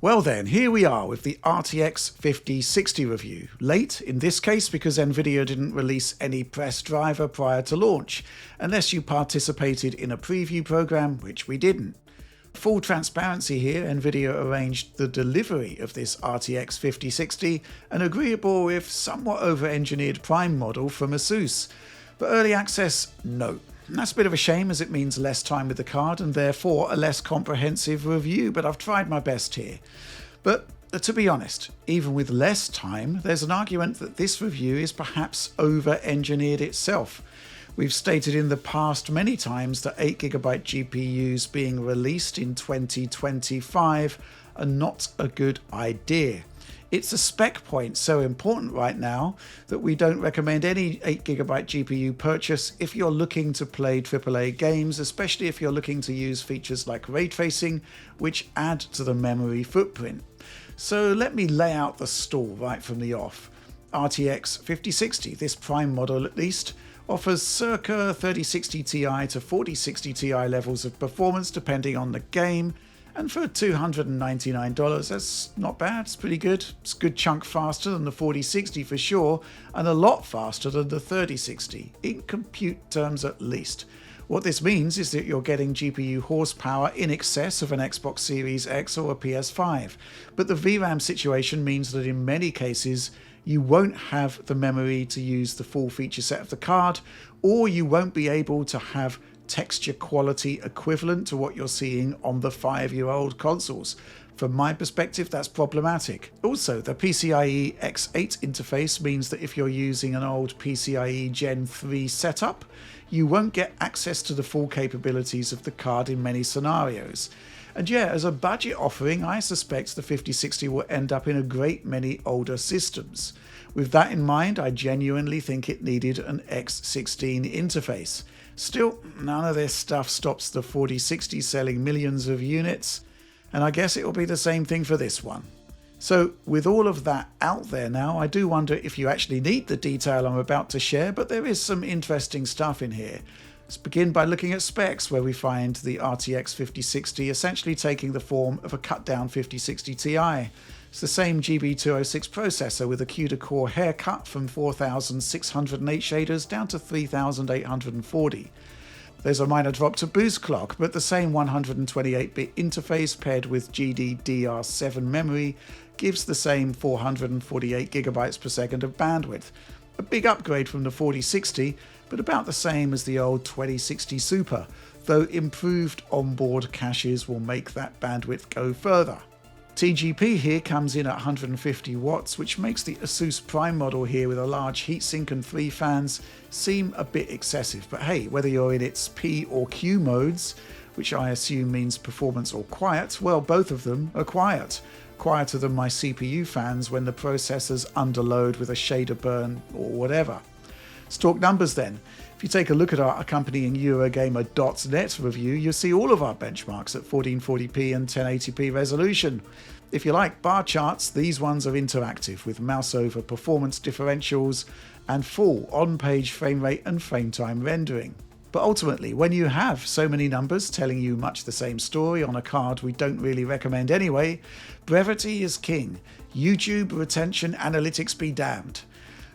Well then, here we are with the RTX 5060 review. Late, in this case, because Nvidia didn't release any press driver prior to launch, unless you participated in a preview program, which we didn't. Full transparency here, Nvidia arranged the delivery of this RTX 5060, an agreeable if somewhat over-engineered Prime model from Asus. But early access, no. And that's a bit of a shame, as it means less time with the card and therefore a less comprehensive review, but I've tried my best here. But to be honest, even with less time, there's an argument that this review is perhaps over-engineered itself. We've stated in the past many times that 8GB GPUs being released in 2025 are not a good idea. It's a spec point so important right now that we don't recommend any 8GB GPU purchase if you're looking to play AAA games, especially if you're looking to use features like ray tracing, which add to the memory footprint. So let me lay out the stall right from the off. RTX 5060, this Prime model at least, offers circa 3060 Ti to 4060 Ti levels of performance depending on the game. And for $299, that's not bad, it's pretty good. It's a good chunk faster than the 4060 for sure, and a lot faster than the 3060, in compute terms at least. What this means is that you're getting GPU horsepower in excess of an Xbox Series X or a PS5. But the VRAM situation means that in many cases, you won't have the memory to use the full feature set of the card, or you won't be able to have texture quality equivalent to what you're seeing on the 5-year-old consoles. From my perspective, that's problematic. Also, the PCIe X8 interface means that if you're using an old PCIe Gen 3 setup, you won't get access to the full capabilities of the card in many scenarios. And yeah, as a budget offering, I suspect the 5060 will end up in a great many older systems. With that in mind, I genuinely think it needed an X16 interface. Still, none of this stuff stops the 4060 selling millions of units, and I guess it will be the same thing for this one. So with all of that out there now, I do wonder if you actually need the detail I'm about to share, but there is some interesting stuff in here. Let's begin by looking at specs, where we find the RTX 5060 essentially taking the form of a cut-down 5060 Ti. It's the same GB206 processor with a quad-core haircut from 4608 shaders down to 3840. There's a minor drop to boost clock, but the same 128-bit interface paired with GDDR7 memory gives the same 448GB per second of bandwidth. A big upgrade from the 4060, but about the same as the old 2060 Super, though improved onboard caches will make that bandwidth go further. TGP here comes in at 150 watts, which makes the Asus Prime model here with a large heatsink and 3 fans seem a bit excessive. But hey, whether you're in its P or Q modes, which I assume means performance or quiet, well, both of them are quiet. Quieter than my CPU fans when the processor's under load with a shader burn or whatever. Let's talk numbers then. If you take a look at our accompanying Eurogamer.net review, you'll see all of our benchmarks at 1440p and 1080p resolution. If you like bar charts, these ones are interactive with mouse over performance differentials and full on-page frame rate and frame time rendering. But ultimately, when you have so many numbers telling you much the same story on a card we don't really recommend anyway, brevity is king. YouTube retention analytics be damned.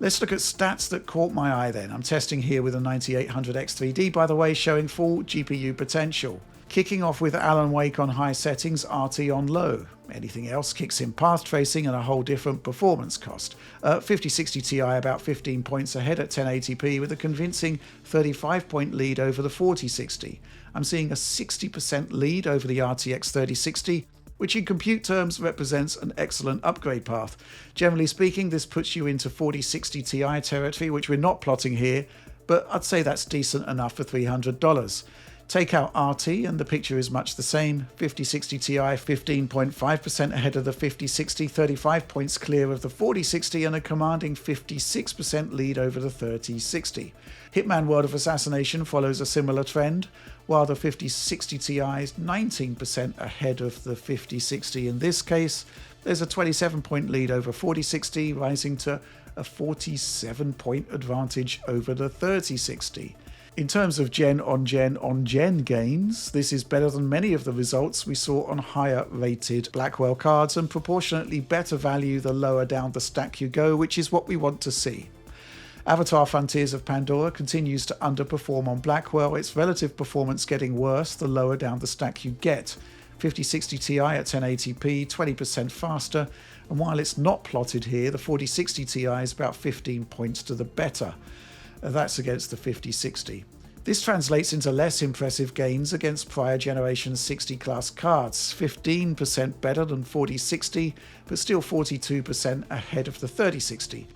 Let's look at stats that caught my eye then. I'm testing here with a 9800X3D, by the way, showing full GPU potential. Kicking off with Alan Wake on high settings, RT on low. Anything else kicks in path tracing and a whole different performance cost. 5060 Ti about 15 points ahead at 1080p with a convincing 35-point lead over the 4060. I'm seeing a 60% lead over the RTX 3060, which in compute terms represents an excellent upgrade path. Generally speaking, this puts you into 4060 Ti territory, which we're not plotting here, but I'd say that's decent enough for $300. Take out RT and the picture is much the same. 5060 Ti 15.5% ahead of the 5060, 35 points clear of the 4060 and a commanding 56% lead over the 3060. Hitman World of Assassination follows a similar trend, while the 5060 Ti is 19% ahead of the 5060 in this case. There's a 27-point lead over 4060, rising to a 47-point advantage over the 3060. In terms of gen-on-gen gains, this is better than many of the results we saw on higher rated Blackwell cards and proportionately better value the lower down the stack you go, which is what we want to see. Avatar Frontiers of Pandora continues to underperform on Blackwell, its relative performance getting worse the lower down the stack you get. 5060 Ti at 1080p, 20% faster, and while it's not plotted here, the 4060 Ti is about 15 points to the better. That's against the 5060. This translates into less impressive gains against prior generation 60 class cards, 15% better than 4060, but still 42% ahead of the 3060.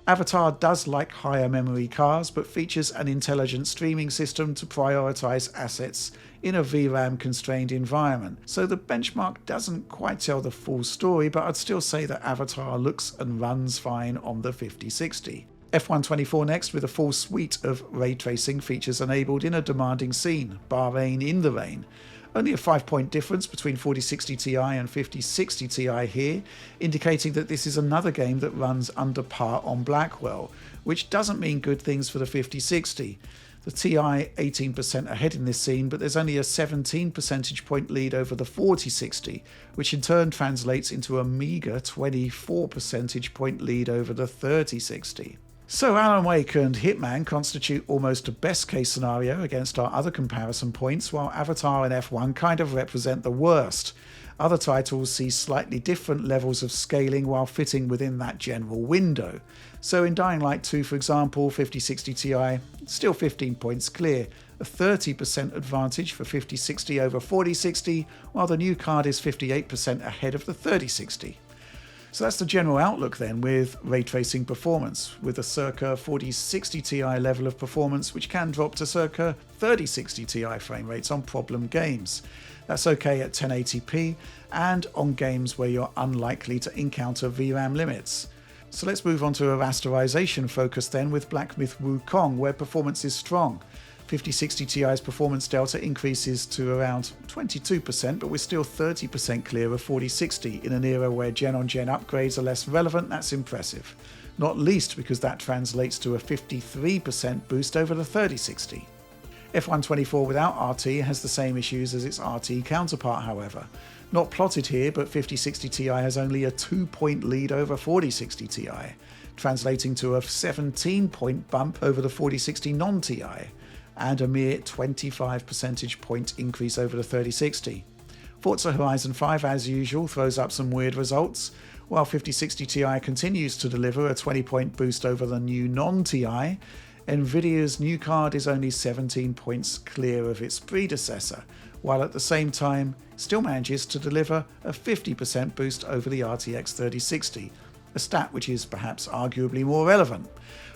Avatar does like higher memory cards, but features an intelligent streaming system to prioritize assets in a VRAM constrained environment. So the benchmark doesn't quite tell the full story, but I'd still say that Avatar looks and runs fine on the 5060. F124 next, with a full suite of ray tracing features enabled in a demanding scene, bar rain in the rain. Only a 5-point difference between 4060 Ti and 5060 Ti here, indicating that this is another game that runs under par on Blackwell, which doesn't mean good things for the 5060. The Ti 18% ahead in this scene, but there's only a 17 percentage point lead over the 4060, which in turn translates into a meager 24 percentage point lead over the 3060. So Alan Wake and Hitman constitute almost a best case scenario against our other comparison points, while Avatar and F1 kind of represent the worst. Other titles see slightly different levels of scaling while fitting within that general window. So in Dying Light 2, for example, 5060 Ti, still 15 points clear, a 30% advantage for 5060 over 4060, while the new card is 58% ahead of the 3060. So that's the general outlook then with ray tracing performance, with a circa 4060 Ti level of performance which can drop to circa 3060 Ti frame rates on problem games. That's okay at 1080p and on games where you're unlikely to encounter VRAM limits. So let's move on to a rasterization focus then with Black Myth Wukong, where performance is strong. 5060 Ti's performance delta increases to around 22%, but we're still 30% clear of 4060 in an era where gen-on-gen upgrades are less relevant. That's impressive. Not least because that translates to a 53% boost over the 3060. F124 without RT has the same issues as its RT counterpart, however. Not plotted here, but 5060 Ti has only a 2-point lead over 4060 Ti, translating to a 17-point bump over the 4060 non-Ti, and a mere 25 percentage point increase over the 3060. Forza Horizon 5, as usual, throws up some weird results. While 5060 Ti continues to deliver a 20-point boost over the new non-Ti, Nvidia's new card is only 17 points clear of its predecessor, while at the same time still manages to deliver a 50% boost over the RTX 3060, a stat which is perhaps arguably more relevant.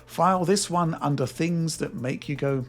File this one under things that make you go,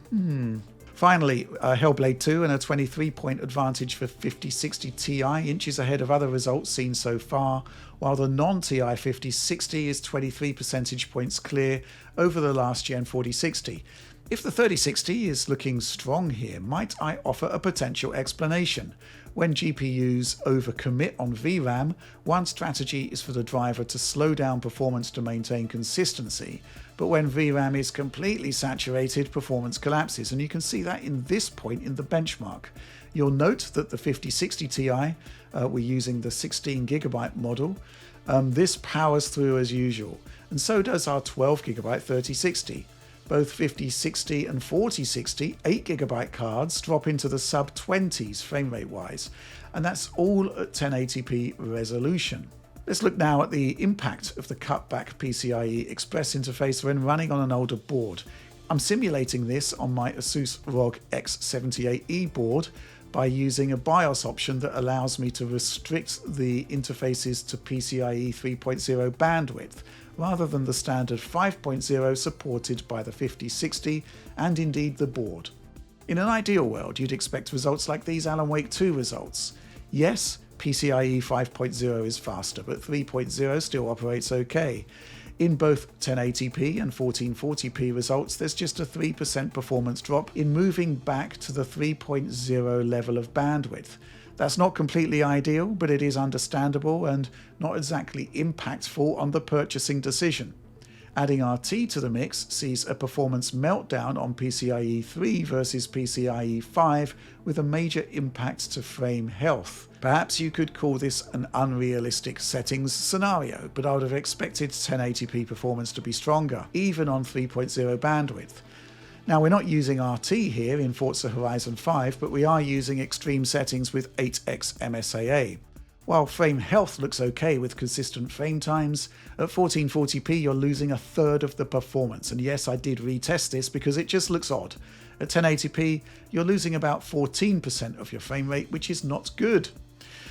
Finally, Hellblade 2 and a 23-point advantage for 5060 Ti inches ahead of other results seen so far, while the non-Ti 5060 is 23 percentage points clear over the last gen 4060. If the 3060 is looking strong here, might I offer a potential explanation? When GPUs overcommit on VRAM, one strategy is for the driver to slow down performance to maintain consistency, but when VRAM is completely saturated, performance collapses, and you can see that in this point in the benchmark. You'll note that the 5060 Ti, we're using the 16GB model, this powers through as usual, and so does our 12GB 3060. Both 5060 and 4060 8GB cards drop into the sub-20s framerate wise, and that's all at 1080p resolution. Let's look now at the impact of the cutback PCIe Express interface when running on an older board. I'm simulating this on my Asus ROG X78E board by using a BIOS option that allows me to restrict the interfaces to PCIe 3.0 bandwidth, rather than the standard 5.0 supported by the 5060 and indeed the board. In an ideal world, you'd expect results like these Alan Wake 2 results. Yes, PCIe 5.0 is faster, but 3.0 still operates okay. In both 1080p and 1440p results, there's just a 3% performance drop in moving back to the 3.0 level of bandwidth. That's not completely ideal, but it is understandable and not exactly impactful on the purchasing decision. Adding RT to the mix sees a performance meltdown on PCIe 3 versus PCIe 5 with a major impact to frame health. Perhaps you could call this an unrealistic settings scenario, but I would have expected 1080p performance to be stronger, even on 3.0 bandwidth. Now, we're not using RT here in Forza Horizon 5, but we are using extreme settings with 8x MSAA. While frame health looks okay with consistent frame times, at 1440p you're losing a third of the performance, and yes, I did retest this because it just looks odd. At 1080p you're losing about 14% of your frame rate, which is not good.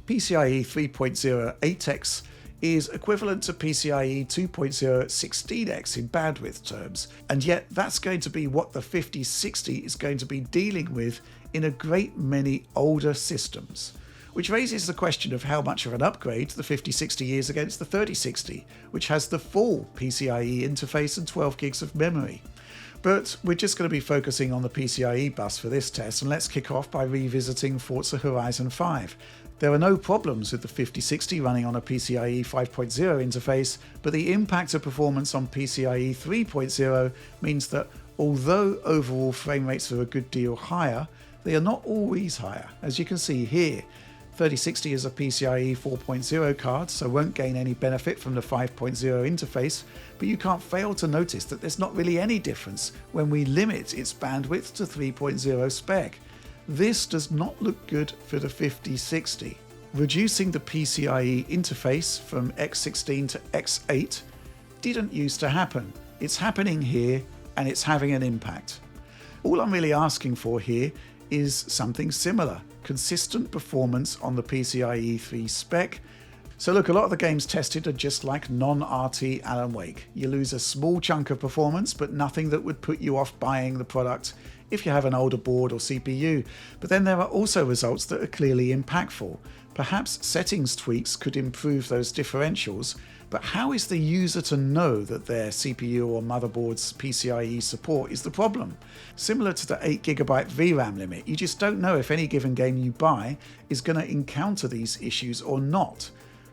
PCIe 3.0 8x is equivalent to PCIe 2.0 16x in bandwidth terms, and yet that's going to be what the 5060 is going to be dealing with in a great many older systems. Which raises the question of how much of an upgrade the 5060 is against the 3060, which has the full PCIe interface and 12 gigs of memory. But we're just going to be focusing on the PCIe bus for this test, and let's kick off by revisiting Forza Horizon 5. There are no problems with the 5060 running on a PCIe 5.0 interface, but the impact of performance on PCIe 3.0 means that although overall frame rates are a good deal higher, they are not always higher, as you can see here. 3060 is a PCIe 4.0 card, so won't gain any benefit from the 5.0 interface, but you can't fail to notice that there's not really any difference when we limit its bandwidth to 3.0 spec. This does not look good for the 5060. Reducing the PCIe interface from X16 to X8 didn't used to happen. It's happening here, and it's having an impact. All I'm really asking for here is something similar. Consistent performance on the PCIe 3 spec. So look, a lot of the games tested are just like non-RT Alan Wake. You lose a small chunk of performance, but nothing that would put you off buying the product if you have an older board or CPU. But then there are also results that are clearly impactful. Perhaps settings tweaks could improve those differentials, but how is the user to know that their CPU or motherboard's PCIe support is the problem? Similar to the 8GB VRAM limit, you just don't know if any given game you buy is going to encounter these issues or not.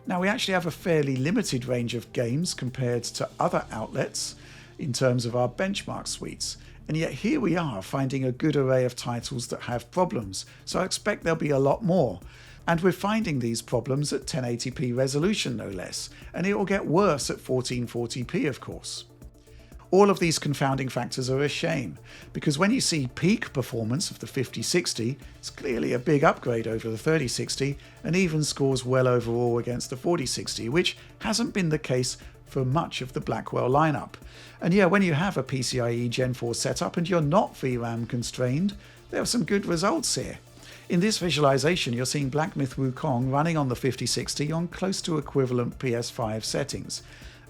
Now, we actually have a fairly limited range of games compared to other outlets in terms of our benchmark suites, and yet here we are finding a good array of titles that have problems, so I expect there'll be a lot more. And we're finding these problems at 1080p resolution no less, and it will get worse at 1440p of course. All of these confounding factors are a shame, because when you see peak performance of the 5060, it's clearly a big upgrade over the 3060 and even scores well overall against the 4060, which hasn't been the case for much of the Blackwell lineup. And yeah, when you have a PCIe Gen 4 setup and you're not VRAM constrained, there are some good results here. In this visualization, you're seeing Black Myth Wukong running on the 5060 on close to equivalent PS5 settings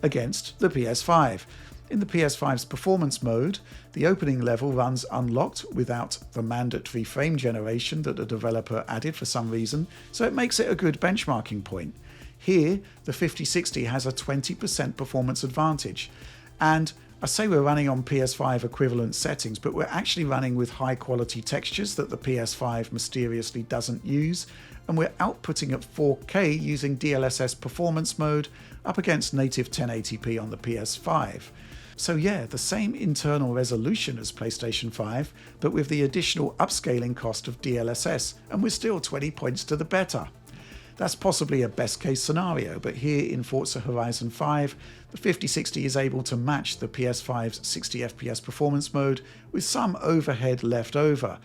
against the PS5. In the PS5's performance mode, the opening level runs unlocked without the mandatory frame generation that the developer added for some reason, so it makes it a good benchmarking point. Here, the 5060 has a 20% performance advantage, and I say we're running on PS5 equivalent settings, but we're actually running with high quality textures that the PS5 mysteriously doesn't use, and we're outputting at 4K using DLSS performance mode up against native 1080p on the PS5. So yeah, the same internal resolution as PlayStation 5, but with the additional upscaling cost of DLSS, and we're still 20 points to the better. That's possibly a best case scenario, but here in Forza Horizon 5, the 5060 is able to match the PS5's 60 FPS performance mode with some overhead left over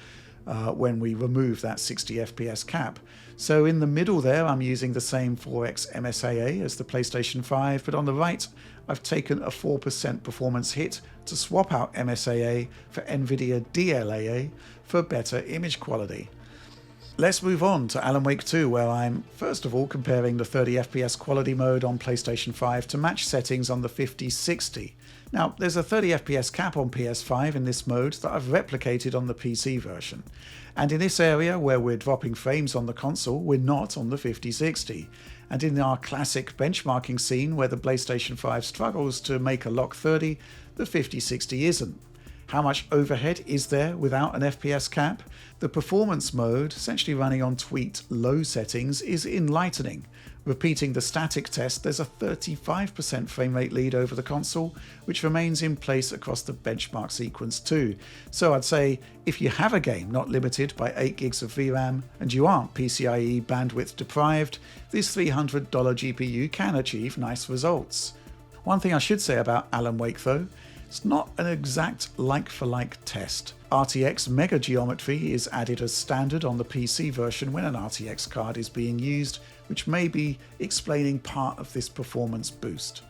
when we remove that 60 FPS cap. So in the middle there, I'm using the same 4x MSAA as the PlayStation 5, but on the right, I've taken a 4% performance hit to swap out MSAA for Nvidia DLAA for better image quality. Let's move on to Alan Wake 2, where I'm first of all comparing the 30 FPS quality mode on PlayStation 5 to match settings on the 5060. Now, there's a 30 FPS cap on PS5 in this mode that I've replicated on the PC version. And in this area where we're dropping frames on the console, we're not on the 5060. And in our classic benchmarking scene where the PlayStation 5 struggles to make a lock 30, the 5060 isn't. How much overhead is there without an FPS cap? The performance mode, essentially running on tweaked low settings, is enlightening. Repeating the static test, there's a 35% frame rate lead over the console, which remains in place across the benchmark sequence too. So I'd say if you have a game not limited by 8 gigs of VRAM and you aren't PCIe bandwidth deprived, this $300 GPU can achieve nice results. One thing I should say about Alan Wake though, it's not an exact like-for-like test. RTX Mega Geometry is added as standard on the PC version when an RTX card is being used, which may be explaining part of this performance boost.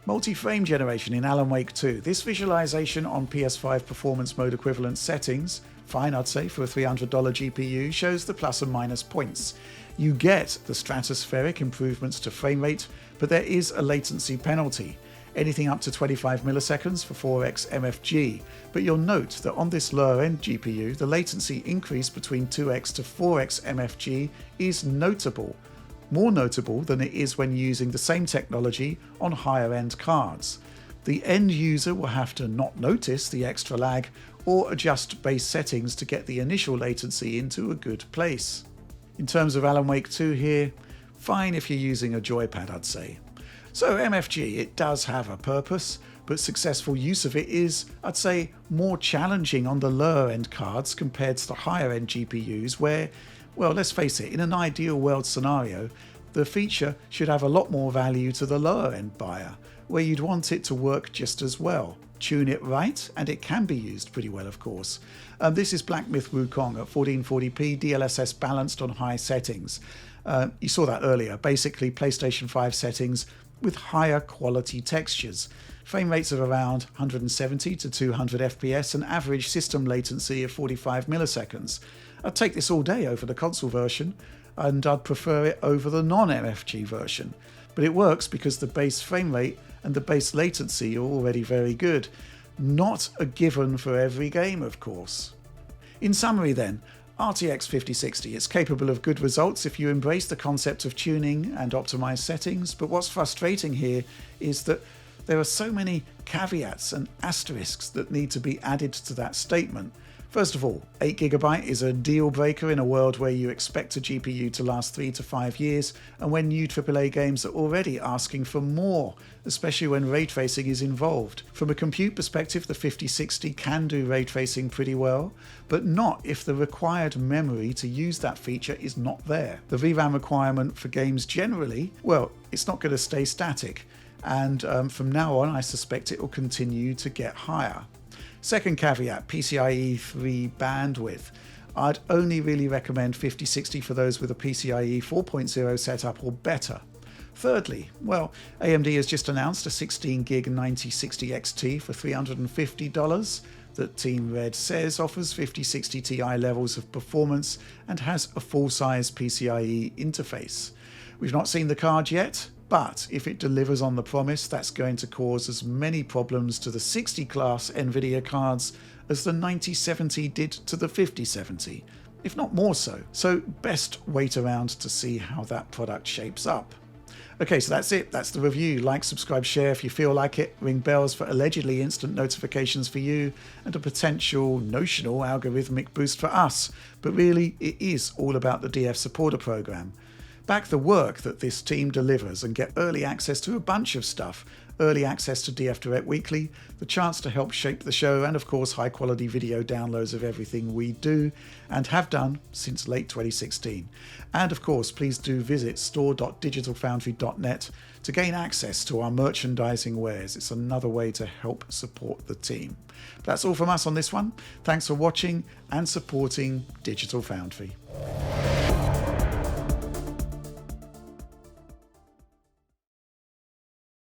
Multi-frame generation in Alan Wake 2. This visualization on PS5 performance mode equivalent settings, fine I'd say for a $300 GPU, shows the plus and minus points. You get the stratospheric improvements to frame rate, but there is a latency penalty. Anything up to 25 milliseconds for 4x MFG, but you'll note that on this lower end GPU, the latency increase between 2x to 4x MFG is notable, more notable than it is when using the same technology on higher end cards. The end user will have to not notice the extra lag or adjust base settings to get the initial latency into a good place. In terms of Alan Wake 2 here, fine if you're using a joypad I'd say. So MFG, it does have a purpose, but successful use of it is, I'd say, more challenging on the lower end cards compared to the higher end GPUs where, well, let's face it, in an ideal world scenario, the feature should have a lot more value to the lower end buyer, where you'd want it to work just as well. Tune it right, and it can be used pretty well, of course. This is Black Myth Wukong at 1440p, DLSS balanced on high settings. You saw that earlier, basically PlayStation 5 settings with higher quality textures. Frame rates of around 170 to 200 FPS and average system latency of 45 milliseconds. I'd take this all day over the console version, and I'd prefer it over the non-MFG version. But it works because the base frame rate and the base latency are already very good. Not a given for every game, of course. In summary then, RTX 5060 is capable of good results if you embrace the concept of tuning and optimized settings, but what's frustrating here is that there are so many caveats and asterisks that need to be added to that statement. First of all, 8GB is a deal breaker in a world where you expect a GPU to last 3 to 5 years and when new AAA games are already asking for more, especially when ray tracing is involved. From a compute perspective, the 5060 can do ray tracing pretty well, but not if the required memory to use that feature is not there. The VRAM requirement for games generally, well, it's not going to stay static, and from now on I suspect it will continue to get higher. Second caveat, PCIe 3 bandwidth. I'd only really recommend 5060 for those with a PCIe 4.0 setup or better. Thirdly, well, AMD has just announced a 16GB 9060 XT for $350 that Team Red says offers 5060 Ti levels of performance and has a full-size PCIe interface. We've not seen the card yet, but if it delivers on the promise, that's going to cause as many problems to the 60 class Nvidia cards as the 9070 did to the 5070, if not more so. So best wait around to see how that product shapes up. Okay, so that's it. That's the review. Like, subscribe, share if you feel like it. Ring bells for allegedly instant notifications for you and a potential notional algorithmic boost for us. But really, it is all about the DF supporter program. Back the work that this team delivers and get early access to a bunch of stuff. Early access to DF Direct Weekly, the chance to help shape the show, and of course high quality video downloads of everything we do and have done since late 2016. And of course, please do visit store.digitalfoundry.net to gain access to our merchandising wares. It's another way to help support the team. But that's all from us on this one. Thanks for watching and supporting Digital Foundry.